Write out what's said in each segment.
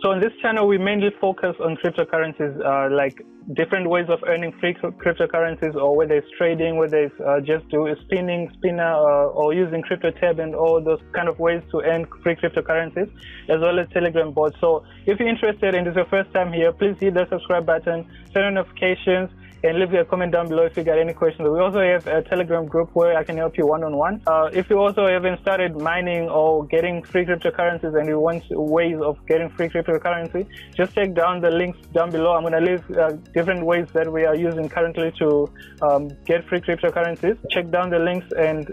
So on this channel, we mainly focus on cryptocurrencies, like different ways of earning free cryptocurrencies, or whether it's trading, whether it's just spinner, or using crypto tab and all those kind of ways to earn free cryptocurrencies, as well as Telegram bots. So if you're interested and it's your first time here, please hit the subscribe button, turn on notifications, and leave a comment down below if you got any questions. We also have a Telegram group where I can help you one-on-one. If you also haven't started mining or getting free cryptocurrencies and you want ways of getting free cryptocurrency, just check down the links down below. I'm going to leave different ways that we are using currently to get free cryptocurrencies. Check down the links and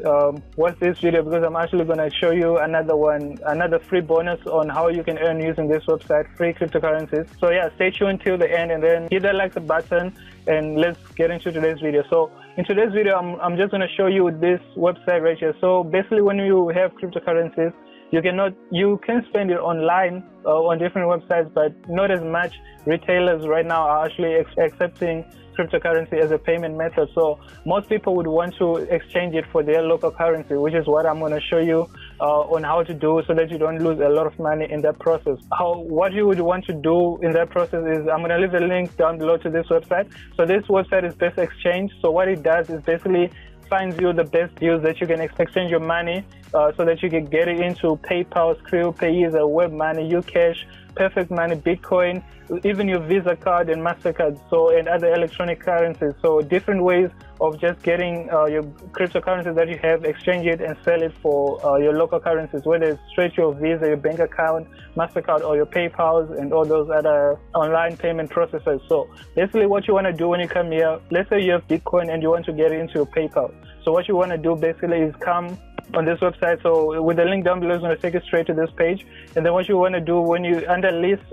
watch this video, because I'm actually going to show you another free bonus on how you can earn using this website, free cryptocurrencies. So yeah, stay tuned till the end and then hit that like button, and let's get into today's video. So in today's video, I'm just going to show you this website right here. So basically, when you have cryptocurrencies, you can spend it online on different websites, but not as much. Retailers right now are actually accepting cryptocurrency as a payment method. So most people would want to exchange it for their local currency, which is what I'm going to show you on how to do, so that you don't lose a lot of money in that process. What you would want to do in that process is, I'm going to leave a link down below to this website. So this website is Best Exchange. So what it does is basically finds you the best deals that you can exchange your money, so that you can get it into PayPal, Skrill, Payeezer, WebMoney, Ucash, Perfect Money, Bitcoin, even your Visa card and MasterCard, and other electronic currencies. So different ways of just getting your cryptocurrencies that you have, exchange it and sell it for your local currencies, whether it's straight to your Visa, your bank account, MasterCard, or your PayPals and all those other online payment processors. So basically what you want to do when you come here, let's say you have Bitcoin and you want to get it into your PayPal. So what you want to do basically is come on this website. So with the link down below, is going to take you straight to this page. And then what you want to do when you under list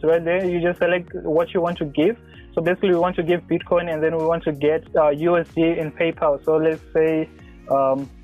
right there, you just select what you want to give. So basically we want to give Bitcoin, and then we want to get USD in PayPal. So let's say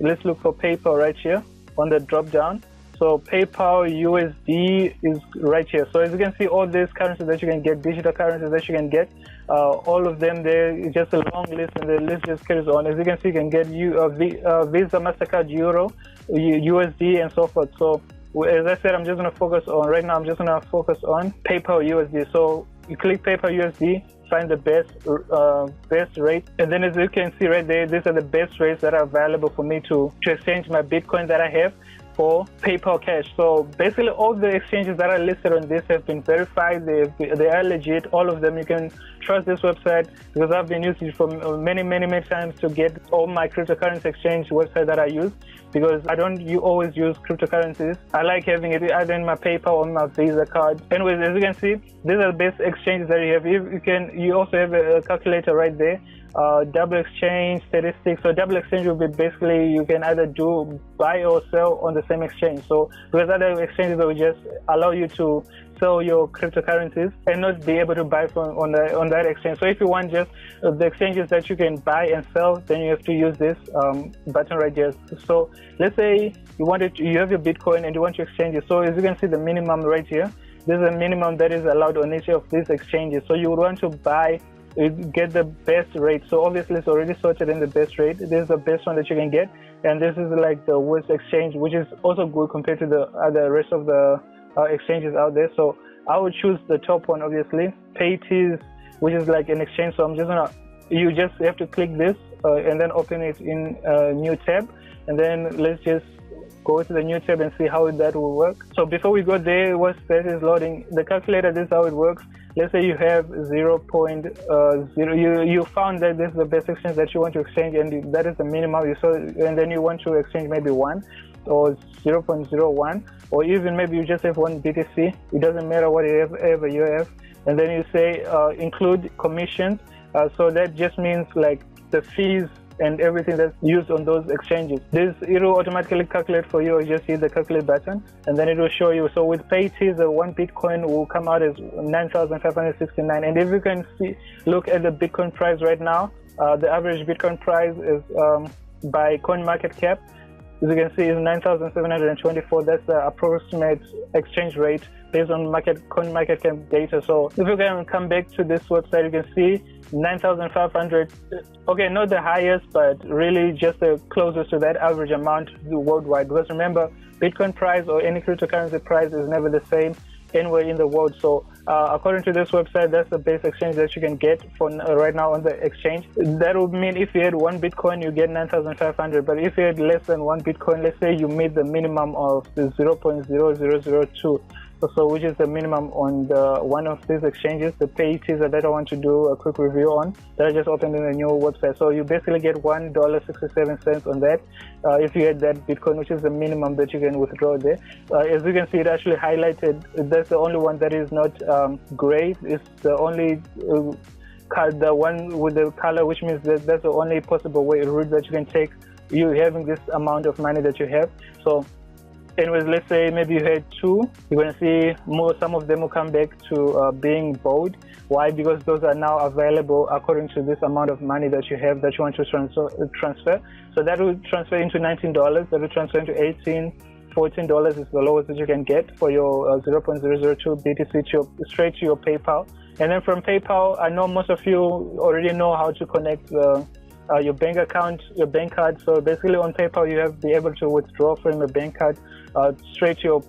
let's look for PayPal right here on the drop down. So PayPal USD is right here. So as you can see, all these currencies that you can get, digital currencies that you can get, all of them there, it's just a long list, and the list just carries on. As you can see, you can get Visa, MasterCard, Euro, USD, and so forth. So as I said, I'm just going to focus on, right now, I'm just going to focus on PayPal USD. So you click PayPal USD, find the best rate, and then as you can see right there, these are the best rates that are available for me to exchange my Bitcoin that I have for PayPal Cash. So basically all the exchanges that are listed on this have been verified. They are legit, all of them. You can trust this website, because I've been using it for many times to get all my cryptocurrency exchange website that I use, because I don't always use cryptocurrencies. I like having it either in my PayPal or my Visa card. Anyways, as you can see, these are the best exchanges that you have. You also have a calculator right there. Double exchange statistics. So double exchange will be basically, you can either buy or sell on the same exchange. So because other exchanges will just allow you to sell your cryptocurrencies and not be able to buy on that exchange. So if you want just the exchanges that you can buy and sell, then you have to use this button right here. So let's say you have your Bitcoin and you want to exchange it. So as you can see, the minimum right here, this is a minimum that is allowed on each of these exchanges. So you would want to get the best rate. So obviously it's already sorted in the best rate. This is the best one that you can get, and this is like the worst exchange, which is also good compared to the rest of the exchanges out there. So I would choose the top one, obviously, Paytees, which is like an exchange. So you just have to click this and then open it in a new tab, and then let's just go to the new tab and see how that will work. So before we go there, once that is loading, the calculator, this is how it works. Let's say you have 0.0, you found that this is the best exchange that you want to exchange, and that is the minimum you saw, and then you want to exchange maybe 1 or 0.01, or even maybe you just have 1 BTC. It doesn't matter whatever you have. And then you say include commissions. So that just means like the fees and everything that's used on those exchanges. It will automatically calculate for you. You just hit the calculate button, and then it will show you. So with Paytees, the 1 Bitcoin will come out as 9,569. And if you can look at the Bitcoin price right now, the average Bitcoin price is by CoinMarketCap. As you can see, is 9,724. That's the approximate exchange rate based on CoinMarketCap data. So if you can come back to this website, you can see 9,500. Okay, not the highest, but really just the closest to that average amount worldwide. Because remember, Bitcoin price or any cryptocurrency price is never the same. anywhere in the world. So according to this website, that's the base exchange that you can get for right now on the exchange. That would mean if you had 1 Bitcoin, you get 9,500. But if you had less than 1 Bitcoin, let's say you meet the minimum of the 0.0002. So which is the minimum on the one of these exchanges, the PayETs that I want to do a quick review on, that I just opened in a new website. So you basically get $1.67 on that if you had that Bitcoin, which is the minimum that you can withdraw there. As you can see, it actually highlighted. That's the only one that is not gray. It's the only the one with the color, which means that that's the only possible route that you can take, you having this amount of money that you have. So anyways, let's say maybe you had 2, you're going to see some of them will come back to being bold. Why? Because those are now available according to this amount of money that you have that you want to transfer. So that will transfer into $19, that will transfer into $18, $14 is the lowest that you can get for your 0.002 BTC straight to your PayPal. And then from PayPal, I know most of you already know how to connect your bank account, your bank card. So basically on PayPal, you have be able to withdraw from your bank card straight to your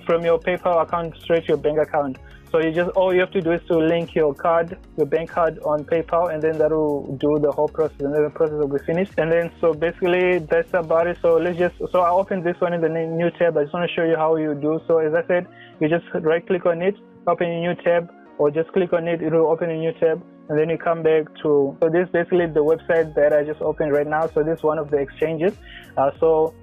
from your PayPal account straight to your bank account. So all you have to do is to link your bank card on PayPal, and then that will do the whole process, and then the process will be finished. And then so basically that's about it. So I opened this one in the new tab. I just want to show you how you do. So as I said, you just right click on it, open a new tab, or just click on it, it will open a new tab. And then you come back to, so this is basically the website that I just opened right now. So this is one of the exchanges. So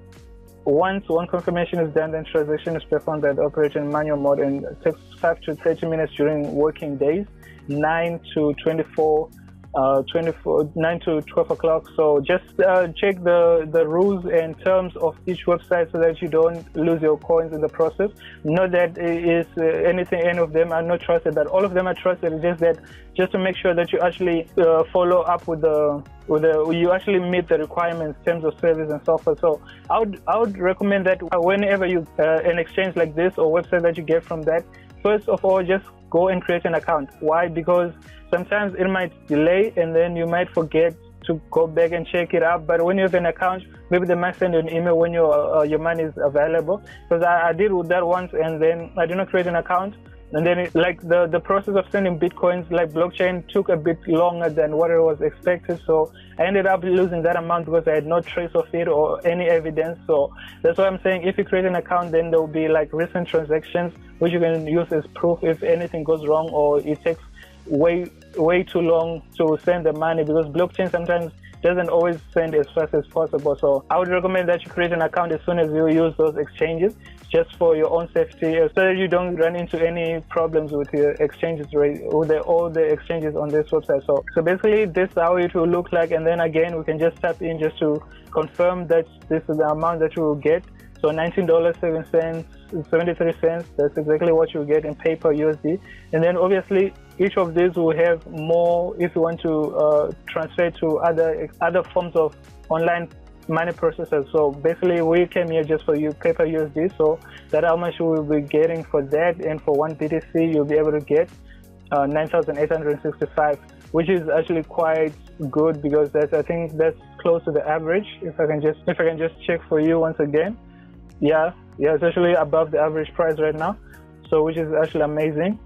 once one confirmation is done, then transaction is performed by the operator in manual mode, and it takes 5 to 30 minutes during working days, 9 to 12 o'clock. So just check the rules and terms of each website so that you don't lose your coins in the process. Not that it is any of them are not trusted, but all of them are trusted. It's just to make sure that you actually follow up with you actually meet the requirements, terms of service and so forth. So I would recommend that whenever you an exchange like this or website that you get from that, first of all, just go and create an account. Why? Because sometimes it might delay and then you might forget to go back and check it out. But when you have an account, maybe they might send you an email when your money is available. Because I did with that once, and then I did not create an account. And then the process of sending Bitcoins, like blockchain, took a bit longer than what it was expected. So I ended up losing that amount because I had no trace of it or any evidence. So that's why I'm saying if you create an account, then there will be like recent transactions, which you can use as proof if anything goes wrong or it takes way too long to send the money, because blockchain sometimes doesn't always send as fast as possible. So I would recommend that you create an account as soon as you use those exchanges, just for your own safety, so that you don't run into any problems with your exchanges, with all the exchanges on this website. So basically this is how it will look like, and then again we can just tap in just to confirm that this is the amount that you will get. So $19.73, that's exactly what you get in PayPal USD. And then obviously each of these will have more if you want to transfer to other forms of online money processors. So basically we came here just for PayPal USD, so that's how much you will be getting for that. And for 1 BTC you'll be able to get 9,865, which is actually quite good, because I think that's close to the average. If I can just check for you once again. Yeah, it's actually above the average price right now, so which is actually amazing.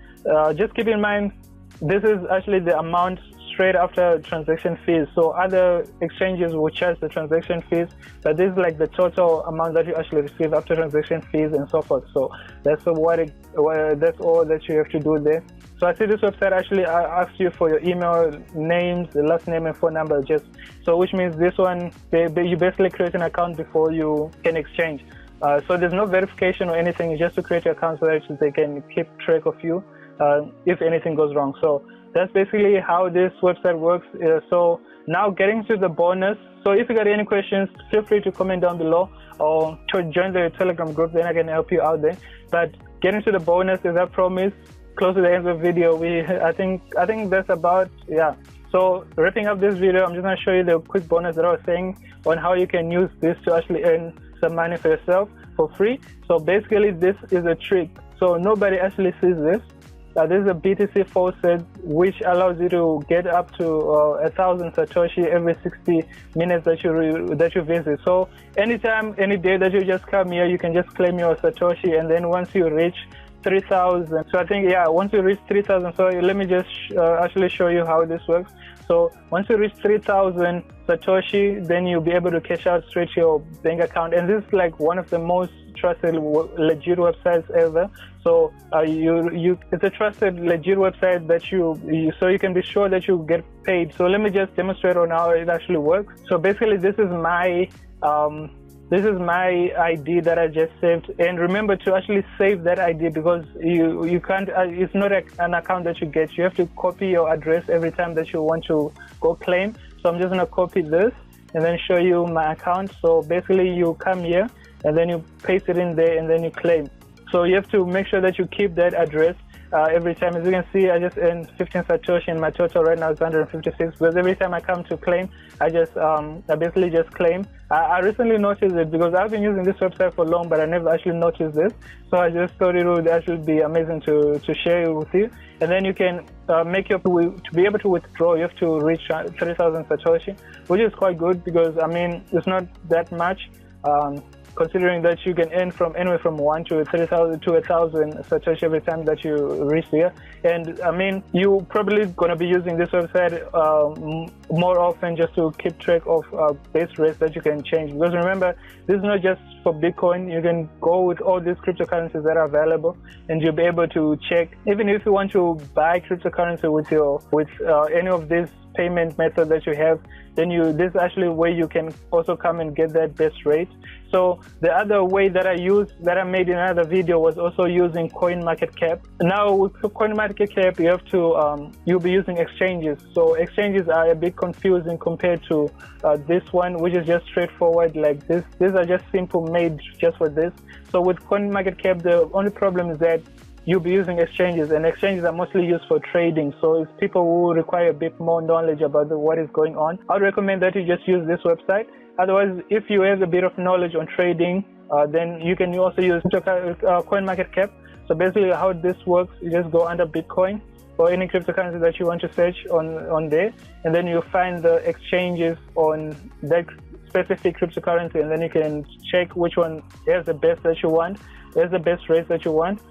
Just keep in mind, this is actually the amount straight after transaction fees. So other exchanges will charge the transaction fees, but this is like the total amount that you actually receive after transaction fees and so forth. So that's all that you have to do there. So I see this website actually asks you for your email, names, the last name and phone number, which means this one, you basically create an account before you can exchange. So there's no verification or anything, it's just to create your account so that they can keep track of you if anything goes wrong. So that's basically how this website works. So now getting to the bonus. So if you got any questions, feel free to comment down below or to join the Telegram group, then I can help you out there. But getting to the bonus, as I promised, close to the end of the video, I think that's about, yeah. So wrapping up this video, I'm just going to show you the quick bonus that I was saying on how you can use this to actually earn some money for yourself for free. So basically this is a trick, so nobody actually sees this. This is a BTC Faucet, which allows you to get up to 1,000 Satoshi every 60 minutes that you visit. So anytime, any day that you just come here, you can just claim your Satoshi, and then once you reach 3,000. So I think, yeah, once you reach 3,000, so let me just actually show you how this works. So once you reach 3,000 Satoshi, then you'll be able to cash out straight to your bank account. And this is like one of the most trusted, legit websites ever. So it's a trusted, legit website that so you can be sure that you get paid. So let me just demonstrate on how it actually works. So basically, this is my ID that I just saved. And remember to actually save that ID, because you can't, it's not an account that you get. You have to copy your address every time that you want to go claim. So I'm just gonna copy this and then show you my account. So basically you come here and then you paste it in there and then you claim. So you have to make sure that you keep that address every time. As you can see, I just earned 15 Satoshi and my total right now is 156, because every time I come to claim, I basically just claim. I recently noticed it because I've been using this website for long, but I never actually noticed this. So I just thought it would actually be amazing to share it with you. And then you can to be able to withdraw, you have to reach 3,000 Satoshi, which is quite good, because I mean, it's not that much. Considering that you can earn from anywhere from 1 to 3,000 to 1,000 Satoshi every time that you reach there. And I mean, you probably gonna be using this website more often just to keep track of base rates that you can change. Because remember, this is not just for Bitcoin. You can go with all these cryptocurrencies that are available, and you'll be able to check. Even if you want to buy cryptocurrency with any of these payment method that you have, then this is actually where you can also come and get that best rate. So the other way that I made in another video was also using CoinMarketCap. Now with CoinMarketCap, you have to you'll be using exchanges. So exchanges are a bit confusing compared to this one, which is just straightforward like this. These are just simple made just for this. So with CoinMarketCap, the only problem is that you'll be using exchanges, and exchanges are mostly used for trading. So it's people who require a bit more knowledge about what is going on. I would recommend that you just use this website. Otherwise, if you have a bit of knowledge on trading, then you can also use CoinMarketCap. So basically how this works, you just go under Bitcoin or any cryptocurrency that you want to search on there, and then you find the exchanges on that specific cryptocurrency, and then you can check which one has the best that you want, has the best rates that you want.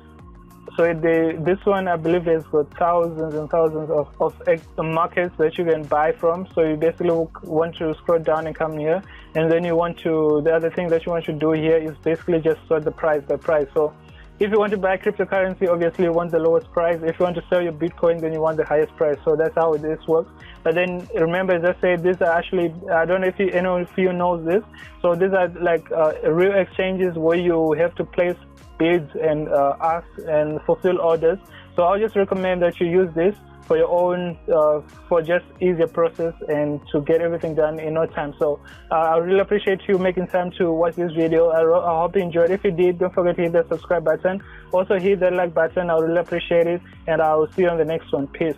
So this one, I believe, has got thousands and thousands of markets that you can buy from. So you basically want to scroll down and come here, and then the other thing that you want to do here is basically just sort the price by price. So if you want to buy cryptocurrency, obviously you want the lowest price. If you want to sell your Bitcoin, then you want the highest price. So that's how this works. But then remember, as I said, these are actually, I don't know if you know this. So these are like real exchanges where you have to place bids and ask and fulfill orders. So I'll just recommend that you use this for your own, for just easier process and to get everything done in no time. So I really appreciate you making time to watch this video. I hope you enjoyed. If you did, don't forget to hit the subscribe button. Also hit the like button. I really appreciate it, and I will see you on the next one. Peace.